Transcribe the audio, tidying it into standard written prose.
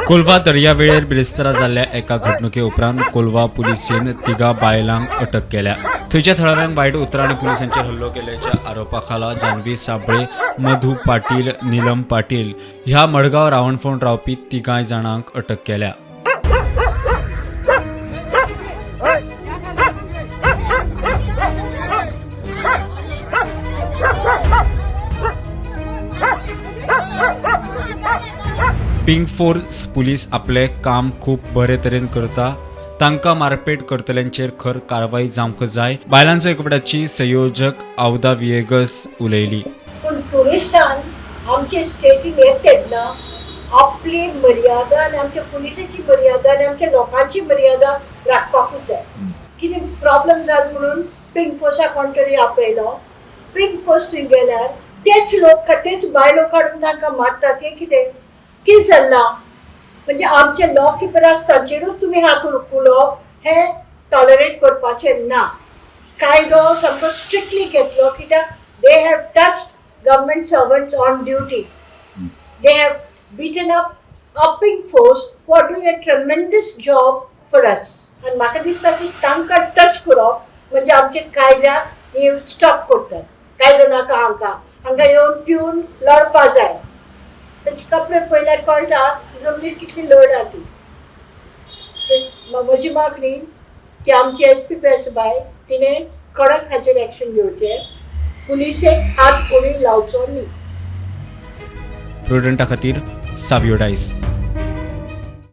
कोलवा दर्यावेळेर बिरेस्तारा जाल्ल्या एका घडणुके उपरांत कोलवा पुलिसेन तिगा बायलांक अटक केल्या. थंयच्या थळाव्यांक वायट उतरां आनी पुलिसांचेर हल्लो केल्ल्याच्या आरोपा खाला जान्हवी साबळे, मधू पाटील, नीलम पाटील ह्या मडगांव रावणफोंड रावपी तिगांय जाणांक अटक केल्या. पिंक फोर्स पुलीस आपले काम खूप बरे तरेन करता. तांकां मारपेट करतल्यांचेर खर कारवाई जावंक जाय. बायलांचो एकवटाची संयोजक आवदा विएगस उलयली. पण टुरिस्टान आमचे स्टेटीन येतात ना, आपली मर्यादा आनी आमच्या पुलिसाची मर्यादा आनी आमच्या लोकांची मर्यादा राखपाकूच जाय. कितें प्रॉब्लेम जालो म्हणून पिंक फोर्सा कोण आपयलो. पिंक फोर्स थंय गेल्यार तेच लोक तेच बायलो काडून तांकां मारतात. हे कितें चल्लां? म्हणजे आमचे लॉ किपर आसता तांचेरूच तुमी हात उखलप हें टॉलरेट करपाचें ना. कायदो सामको स्ट्रिक्टली घेतलो कित्याक they have touched government servants on duty. They have beaten up pink force who are doing a ट्रेमेंडस job for us. आनी म्हाका दिसता की तांकां टच करप म्हणजे आमचे कायद्याक हे स्टॉप करतात. कायदो नाका हांकां येवन पिवन लढपा जाय. ताचे कपडे पळयल्यार कळटा जमनीर कितली लड आहा ती. म्हजी मागणी की आमची SP बाय तिणें कडक हाचेर एक्शन घेवचें. पुलिसेक हात कोणी लावचो न्ही. प्रुडंटा खातीर सावियो डायस.